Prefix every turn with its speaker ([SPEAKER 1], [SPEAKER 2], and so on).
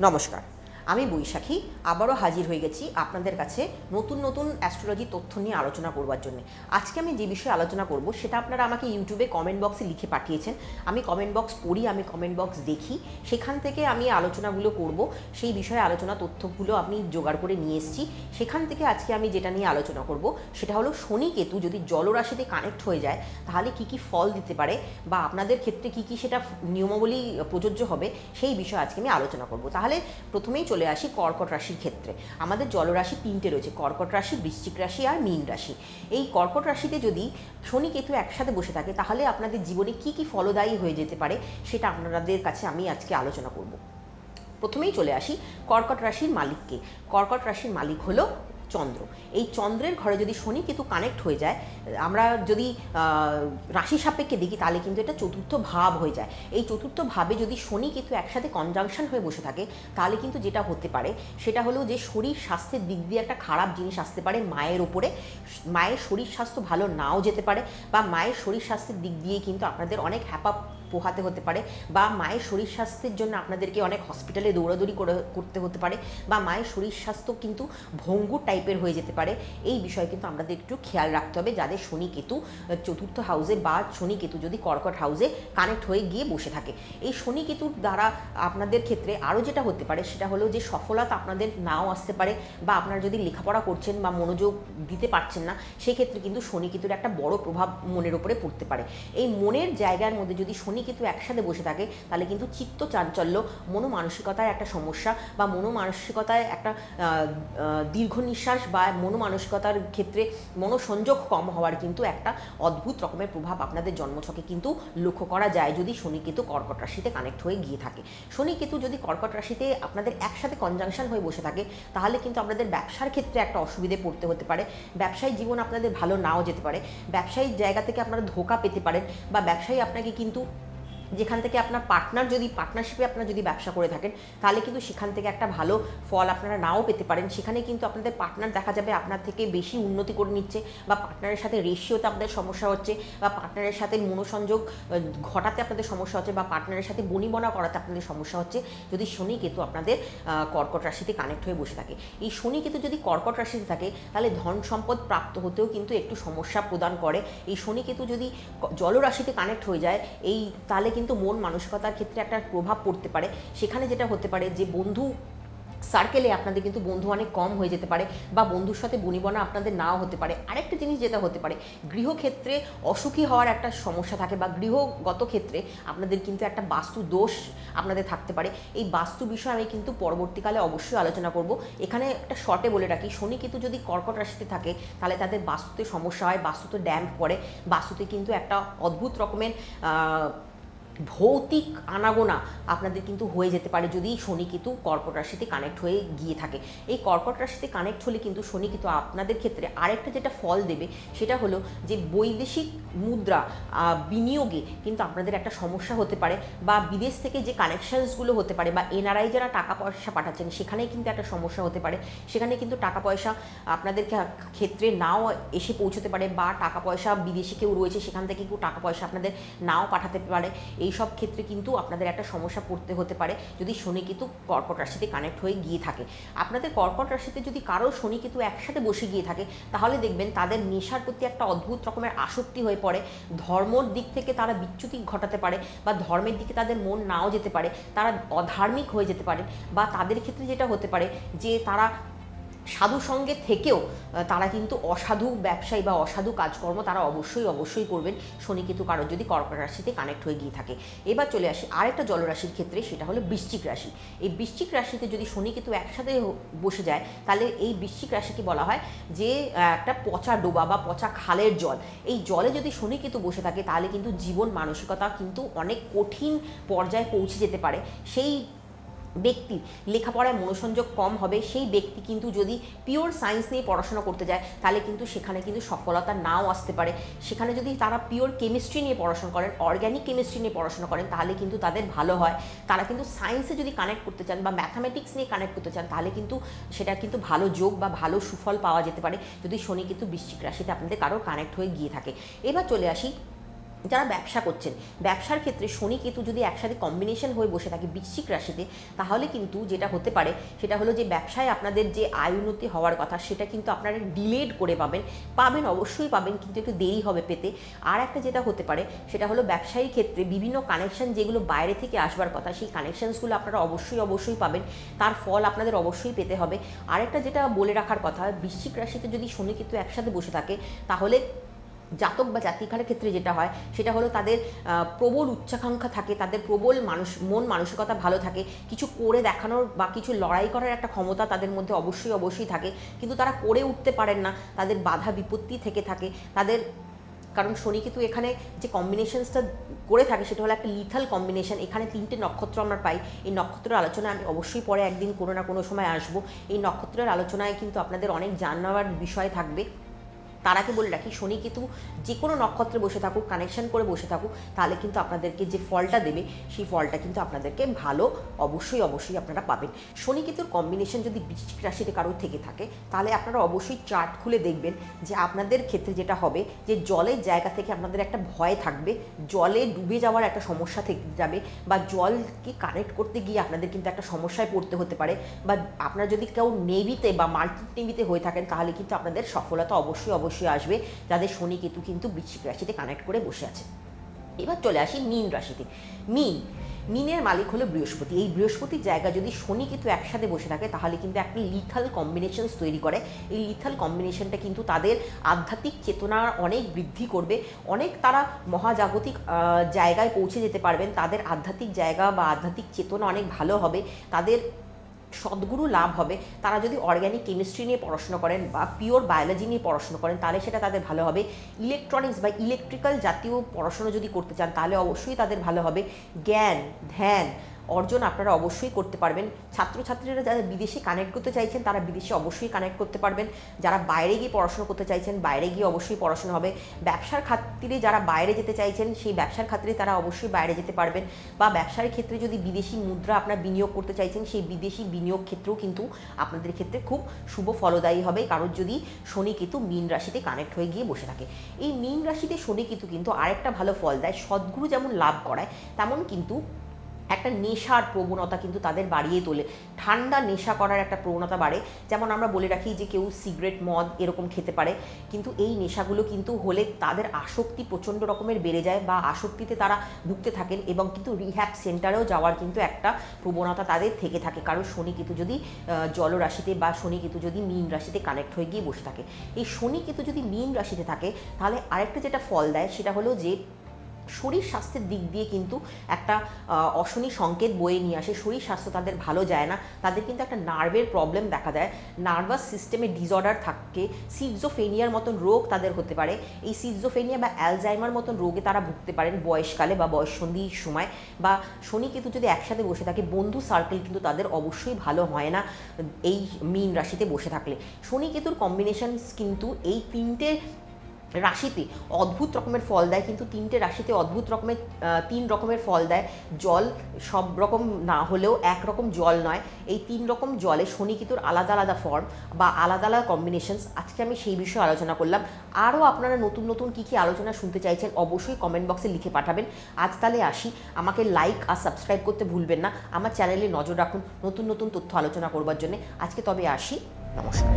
[SPEAKER 1] নমস্কার, আমি বৈশাখী আবারও হাজির হয়ে গেছি আপনাদের কাছে নতুন নতুন অ্যাস্ট্রোলজি তথ্য নিয়ে আলোচনা করবার জন্য। আজকে আমি যে বিষয়ে আলোচনা করব সেটা আপনারা আমাকে ইউটিউবে কমেন্ট বক্সে লিখে পাঠিয়েছেন। আমি কমেন্ট বক্স পড়ি, আমি কমেন্ট বক্স দেখি, সেখান থেকে আমি আলোচনাগুলো করব। সেই বিষয়ে আলোচনা তথ্যগুলো আমি জোগাড় করে নিয়ে এসেছি। সেখান থেকে আজকে আমি যেটা নিয়ে আলোচনা করব সেটা হলো শনি কেতু যদি জলরাশিতে কানেক্ট হয়ে যায় তাহলে কি কি ফল দিতে পারে বা আপনাদের ক্ষেত্রে কি কি সেটা নিয়মাবলী প্রযোজ্য হবে, সেই বিষয়ে আজকে আমি আলোচনা করব। তাহলে প্রথমেই চলে আসি কর্কট রাশির ক্ষেত্রে। আমাদের জলরাশি তিনটে রয়েছে, কর্কট রাশি, বৃশ্চিক রাশি আর মীন রাশি। এই কর্কট রাশিতে যদি শনি কেতু একসাথে বসে থাকে তাহলে আপনাদের জীবনে কি কি ফলদায়ী হয়ে যেতে পারে সেটা আপনাদের কাছে আমি আজকে আলোচনা করব। প্রথমেই চলে আসি কর্কট রাশির মালিককে। কর্কট রাশির মালিক হলো চন্দ্র। এই চন্দ্রের ঘরে যদি শনি কেতু কানেক্ট হয়ে যায়, আমরা যদি রাশি সাপেক্ষে দেখি তাহলে কিন্তু এটা চতুর্থ ভাব হয়ে যায়। এই চতুর্থ ভাবে যদি শনি কেতু একসাথে কনজাংশন হয়ে বসে থাকে তাহলে কিন্তু যেটা হতে পারে সেটা হলো যে শরীর স্বাস্থ্যের দিক দিয়ে একটা খারাপ জিনিস আসতে পারে মায়ের ওপরে। মায়ের শরীর স্বাস্থ্য ভালো নাও যেতে পারে, বা মায়ের শরীর স্বাস্থ্যের দিক দিয়ে কিন্তু আপনাদের অনেক হ্যাপা পোহাতে হতে পারে, বা মায়ের শরীর স্বাস্থ্যের জন্য আপনাদেরকে অনেক হসপিটালে দৌড়াদৌড়ি করতে হতে পারে, বা মায়ের শরীর স্বাস্থ্য কিন্তু ভঙ্গুর টাইপের হয়ে যেতে পারে। এই বিষয়ে কিন্তু আমাদের একটু খেয়াল রাখতে হবে যাদের শনি কেতু চতুর্থ হাউসে বা শনি কেতু যদি কর্কট হাউসে কানেক্ট হয়ে গিয়ে বসে থাকে। এই শনি কেতুর দ্বারা আপনাদের ক্ষেত্রে আরও যেটা হতে পারে সেটা হলো যে সফলতা আপনাদের নাও আসতে পারে, বা আপনারা যদি লেখাপড়া করছেন বা মনোযোগ দিতে পারছেন না সেক্ষেত্রে কিন্তু শনি কেতুর একটা বড় প্রভাব মনের উপরে পড়তে পারে। এই মনের জায়গার মধ্যে যদি শনি কেতু একসাথে বসে থাকে তাহলে কিন্তু চিত্ত চাঞ্চল্য, মনোমানসিকতার একটা সমস্যা, বা মনোমানসিকতায় একটা দীর্ঘ নিঃশ্বাস বা মনোমানসিকতার ক্ষেত্রে মনোসংযোগ কম হওয়ার কিন্তু একটা অদ্ভুত রকমের প্রভাব আপনাদের জন্মছকে কিন্তু লক্ষ্য করা যায় যদি শনি কেতু কর্কট রাশিতে কানেক্ট হয়ে গিয়ে থাকে। শনি কেতু যদি কর্কট রাশিতে আপনাদের একসাথে কনজাংশন হয়ে বসে থাকে তাহলে কিন্তু আপনাদের ব্যবসার ক্ষেত্রে একটা অসুবিধে পড়তে হতে পারে। ব্যবসায়িক জীবন আপনাদের ভালো নাও যেতে পারে, ব্যবসায়িক জায়গা থেকে আপনারা ধোঁকা পেতে পারেন, বা ব্যবসায়ী আপনাকে কিন্তু যেখান থেকে আপনার পার্টনারশিপে আপনারা যদি ব্যবসা করে থাকেন তাহলে কিন্তু সেখান থেকে একটা ভালো ফল আপনারা নাও পেতে পারেন। সেখানে কিন্তু আপনাদের পার্টনার দেখা যাবে আপনার থেকে বেশি উন্নতি করে নিচ্ছে, বা পার্টনারের সাথে রেশিওতে আপনাদের সমস্যা হচ্ছে, বা পার্টনারের সাথে মনোসংযোগ ঘটাতে আপনাদের সমস্যা হচ্ছে, বা পার্টনারের সাথে বনিবনা করাতে আপনাদের সমস্যা হচ্ছে যদি শনি কেতু আপনাদের কর্কট রাশিতে কানেক্ট হয়ে বসে থাকে। এই শনি কেতু যদি কর্কট রাশিতে থাকে তাহলে ধন সম্পদ প্রাপ্ত হতেও কিন্তু একটু সমস্যা প্রদান করে। এই শনি কেতু যদি জলরাশিতে কানেক্ট হয়ে যায় তাহলে কিন্তু মন মানসিকতার ক্ষেত্রে একটা প্রভাব পড়তে পারে। সেখানে যেটা হতে পারে যে বন্ধু সার্কেলে আপনাদের কিন্তু বন্ধু অনেক কম হয়ে যেতে পারে, বা বন্ধুর সাথে বনিবনা আপনাদের নাও হতে পারে। আরেকটা জিনিস যেটা হতে পারে, গৃহক্ষেত্রে অসুখী হওয়ার একটা সমস্যা থাকে, বা গৃহগত ক্ষেত্রে আপনাদের কিন্তু একটা বাস্তু দোষ আপনাদের থাকতে পারে। এই বাস্তু বিষয়ে আমি কিন্তু পরবর্তীকালে অবশ্যই আলোচনা করব। এখানে একটা শর্টে বলে রাখি, শনি কেতু যদি কর্কট রাশিতে থাকে তাহলে তাদের বাস্তুতে সমস্যা হয়, বাস্তুতে ড্যাম্প পড়ে, বাস্তুতে কিন্তু একটা অদ্ভুত রকমের ভৌতিক আনাগোনা আপনাদের কিন্তু হয়ে যেতে পারে যদি শনি কেতু কর্কট রাশিতে কানেক্ট হয়ে গিয়ে থাকে। এই কর্কট রাশিতে কানেক্ট হলে কিন্তু শনি কেতু আপনাদের ক্ষেত্রে আরেকটা যেটা ফল দেবে সেটা হলো যে বৈদেশিক মুদ্রা বিনিয়োগে কিন্তু আপনাদের একটা সমস্যা হতে পারে, বা বিদেশ থেকে যে কানেকশনসগুলো হতে পারে, বা এনআরআই যারা টাকা পয়সা পাঠাচ্ছেন সেখানেই কিন্তু একটা সমস্যা হতে পারে। সেখানে কিন্তু টাকা পয়সা আপনাদের ক্ষেত্রে নাও এসে পৌঁছতে পারে, বা টাকা পয়সা বিদেশে কেউ রয়েছে সেখান থেকে কেউ টাকা পয়সা আপনাদের নাও পাঠাতে পারে। এই সব ক্ষেত্রে কিন্তু আপনাদের একটা সমস্যা পড়তে হতে পারে যদি শনি কেতু কর্কট রাশিতে কানেক্ট হয়ে গিয়ে থাকে। আপনাদের কর্কট রাশিতে যদি কারো শনি কেতু একসাথে বসে গিয়ে থাকে তাহলে দেখবেন তাদের নেশার প্রতি একটা অদ্ভুত রকমের আসক্তি হয়ে পড়ে। ধর্মর দিক থেকে তারা বিচ্যুতি ঘটাতে পারে, বা ধর্মের দিকে তাদের মন নাও যেতে পারে, তারা অধার্মিক হয়ে যেতে পারে, বা তাদের ক্ষেত্রে যেটা হতে পারে যে তারা সাধু সঙ্গে থেকেও তারা কিন্তু অসাধু ব্যবসায়ী বা অসাধু কাজকর্ম তারা অবশ্যই করবেন শনি কেতু কারোর যদি কর্কট রাশিতে কানেক্ট হয়ে গিয়ে থাকে। এবার চলে আসি আরেকটা জলরাশির ক্ষেত্রে, সেটা হলো বৃশ্চিক রাশি। এই বৃশ্চিক রাশিতে যদি শনি কেতু একসাথে বসে যায় তাহলে এই বৃশ্চিক রাশিকে বলা হয় যে একটা পচা ডোবা বা পচা খালের জল। এই জলে যদি শনি কেতু বসে থাকে তাহলে কিন্তু জীবন মানসিকতা কিন্তু অনেক কঠিন পর্যায়ে পৌঁছে যেতে পারে। সেই ব্যক্তির লেখাপড়ায় মনোসংযোগ কম হবে। সেই ব্যক্তি কিন্তু যদি পিওর সায়েন্স নিয়ে পড়াশোনা করতে যায় তাহলে কিন্তু সেখানে কিন্তু সফলতা নাও আসতে পারে। সেখানে যদি তারা পিওর কেমিস্ট্রি নিয়ে পড়াশোনা করেন, অর্গ্যানিক কেমিস্ট্রি নিয়ে পড়াশোনা করেন তাহলে কিন্তু তাদের ভালো হয়। তারা কিন্তু সায়েন্সে যদি কানেক্ট করতে চান বা ম্যাথামেটিক্স নিয়ে কানেক্ট করতে চান তাহলে কিন্তু সেটা কিন্তু ভালো যোগ বা ভালো সুফল পাওয়া যেতে পারে যদি শনি কিন্তু বৃশ্চিক রাশিতে আপনাদের কারো কানেক্ট হয়ে গিয়ে থাকে। এবার চলে আসি যারা ব্যবসা করছেন, ব্যবসার ক্ষেত্রে শনি কেতু যদি একসাথে কম্বিনেশন হয়ে বসে থাকে বৃশ্চিক রাশিতে, তাহলে কিন্তু যেটা হতে পারে সেটা হলো যে ব্যবসায় আপনাদের যে আয় উন্নতি হওয়ার কথা সেটা কিন্তু আপনারা ডিলেড করে পাবেন অবশ্যই পাবেন, কিন্তু একটু দেরি হবে পেতে। আর একটা যেটা হতে পারে সেটা হলো ব্যবসায়ীর ক্ষেত্রে বিভিন্ন কানেকশন যেগুলো বাইরে থেকে আসবার কথা, সেই কানেকশনসগুলো আপনারা অবশ্যই পাবেন, তার ফল আপনাদের অবশ্যই পেতে হবে। আরেকটা যেটা বলে রাখার কথা, বৃশ্চিক রাশিতে যদি শনি কেতু একসাথে বসে থাকে, তাহলে জাতক বা জাতিকার ক্ষেত্রে যেটা হয় সেটা হলো তাদের প্রবল উচ্চাকাঙ্ক্ষা থাকে, তাদের প্রবল মন মানসিকতা ভালো থাকে, কিছু করে দেখানোর বা কিছু লড়াই করার একটা ক্ষমতা তাদের মধ্যে অবশ্যই থাকে, কিন্তু তারা করে উঠতে পারেন না, তাদের বাধা বিপত্তি থেকে থাকে তাদের। কারণ শনি কেতু এখানে যে কম্বিনেশনসটা করে থাকে সেটা হলো একটা লিথাল কম্বিনেশন। এখানে 3টে নক্ষত্র আমরা পাই। এই নক্ষত্রের আলোচনায় আমি অবশ্যই পরে একদিন কোনো না কোনো সময় আসবো। এই নক্ষত্রের আলোচনায় কিন্তু আপনাদের অনেক জানার বিষয় থাকবে। তার আগে বলে রাখি, শনি কেতু যে কোনো নক্ষত্রে বসে থাকুক, কানেকশন করে বসে থাকুক, তাহলে কিন্তু আপনাদেরকে যে ফলটা দেবে সেই ফলটা কিন্তু আপনাদেরকে ভালো অবশ্যই আপনারা পাবেন। শনি কেতুর কম্বিনেশন যদি বৃশ্চিক রাশিতে কারোর থেকে থাকে, তাহলে আপনারা অবশ্যই চার্ট খুলে দেখবেন যে আপনাদের ক্ষেত্রে যেটা হবে যে জলের জায়গা থেকে আপনাদের একটা ভয় থাকবে, জলে ডুবে যাওয়ার একটা সমস্যা থেকে যাবে, বা জলকে কানেক্ট করতে গিয়ে আপনাদের কিন্তু একটা সমস্যায় পড়তে হতে পারে, বা আপনারা যদি কেউ নেভিতে বা মাল্টি নেভিতে হয়ে থাকেন তাহলে কিন্তু আপনাদের সফলতা অবশ্যই আসবে, যাদের শনি কেতু কিন্তু বৃশ্চিক রাশিতে কানেক্ট করে বসে আছে। এবার চলে আসি মীন রাশিতে। মিনের মালিক হলো বৃহস্পতি। এই বৃহস্পতির জায়গা যদি শনি কেতু একসাথে বসে থাকে তাহলে কিন্তু একটা লিথাল কম্বিনেশনস তৈরি করে। এই লিথাল কম্বিনেশনটা কিন্তু তাদের আধ্যাত্মিক চেতনা অনেক বৃদ্ধি করবে, অনেক তারা মহাজাগতিক জায়গায় পৌঁছে যেতে পারবেন, তাদের আধ্যাত্মিক জায়গা বা আধ্যাত্মিক চেতনা অনেক ভালো হবে, তাদের সদ্গুরু লাভ হবে। তারা যদি অর্গ্যানিক কেমিস্ট্রি নিয়ে পড়াশোনা করেন বা পিওর বায়োলজি নিয়ে পড়াশোনা করেন তাহলে সেটা তাদের ভালো হবে। ইলেকট্রনিক্স বা ইলেকট্রিক্যাল জাতীয় পড়াশোনা যদি করতে চান তাহলে অবশ্যই তাদের ভালো হবে। জ্ঞান ধ্যান অর্জন আপনারা অবশ্যই করতে পারবেন। ছাত্রছাত্রীরা যারা বিদেশে কানেক্ট করতে চাইছেন তারা বিদেশে অবশ্যই কানেক্ট করতে পারবেন। যারা বাইরে গিয়ে পড়াশোনা করতে চাইছেন বাইরে গিয়ে অবশ্যই পড়াশোনা হবে। ব্যবসার খাতিরে যারা বাইরে যেতে চাইছেন সেই ব্যবসার খাতিরে তারা অবশ্যই বাইরে যেতে পারবেন, বা ব্যবসার ক্ষেত্রে যদি বিদেশি মুদ্রা আপনার বিনিয়োগ করতে চাইছেন সেই বিদেশি বিনিয়োগ ক্ষেত্রেও কিন্তু আপনাদের ক্ষেত্রে খুব শুভ ফলদায়ী হবে, কারণ যদি শনি কেতু মীন রাশিতে কানেক্ট হয়ে গিয়ে বসে থাকে। এই মীন রাশিতে শনি কেতু কিন্তু আরেকটা ভালো ফল দেয়, সদ্গুরু যেমন লাভ করায় তেমন কিন্তু একটা নেশার প্রবণতা কিন্তু তাদের বাড়িয়ে তোলে, ঠান্ডা নেশা করার একটা প্রবণতা বাড়ে। যেমন আমরা বলে রাখি যে কেউ সিগারেট মদ এরকম খেতে পারে, কিন্তু এই নেশাগুলো কিন্তু হলে তাদের আসক্তি প্রচণ্ড রকমের বেড়ে যায় বা আসক্তিতে তারা ভুগতে থাকেন, এবং কিন্তু রিহ্যাব সেন্টারেও যাওয়ার কিন্তু একটা প্রবণতা তাদের থেকে থাকে, কারণ শনি কেতু যদি জলরাশিতে বা শনি কেতু যদি মীন রাশিতে কানেক্ট হয়ে গিয়ে বসে থাকে। এই শনি কেতু যদি মীন রাশিতে থাকে তাহলে আরেকটা যেটা ফল দেয় সেটা হলো যে শরীর স্বাস্থ্যের দিক দিয়ে কিন্তু একটা অশনি সংকেত বয়ে নিয়ে আসে। শরীর স্বাস্থ্য তাদের ভালো যায় না, তাদের কিন্তু একটা নার্ভের প্রবলেম দেখা দেয়, নার্ভাস সিস্টেমে ডিসঅর্ডার থাকে, সিজোফ্রেনিয়ার মতন রোগ তাদের হতে পারে। এই সিজোফ্রেনিয়া বা অ্যালজাইমার মতন রোগে তারা ভুগতে পারেন বয়সকালে বা বয়ঃসন্ধির সময়। বা শনি কেতু যদি একসাথে বসে থাকে বন্ধু সার্কেল কিন্তু তাদের অবশ্যই ভালো হয় না এই মীন রাশিতে বসে থাকলে। শনি কেতুর কম্বিনেশনস কিন্তু এই 3টে রাশিতে অদ্ভুত রকমের ফল দেয়, কিন্তু 3টে রাশিতে অদ্ভুত রকমের 3 রকমের ফল দেয়। জল সব রকম না হলেও একরকম জল নয়, এই 3 রকম জলে শনি কেতুর আলাদা ফর্ম বা আলাদা কম্বিনেশনস। আজকে আমি সেই বিষয়ে আলোচনা করলাম। আরও আপনারা নতুন কী আলোচনা শুনতে চাইছেন অবশ্যই কমেন্ট বক্সে লিখে পাঠাবেন। আজ তাহলে আসি, আমাকে লাইক আর সাবস্ক্রাইব করতে ভুলবেন না, আমার চ্যানেলে নজর রাখুন নতুন তথ্য আলোচনা করবার জন্য। আজকে তবে আসি, নমস্কার।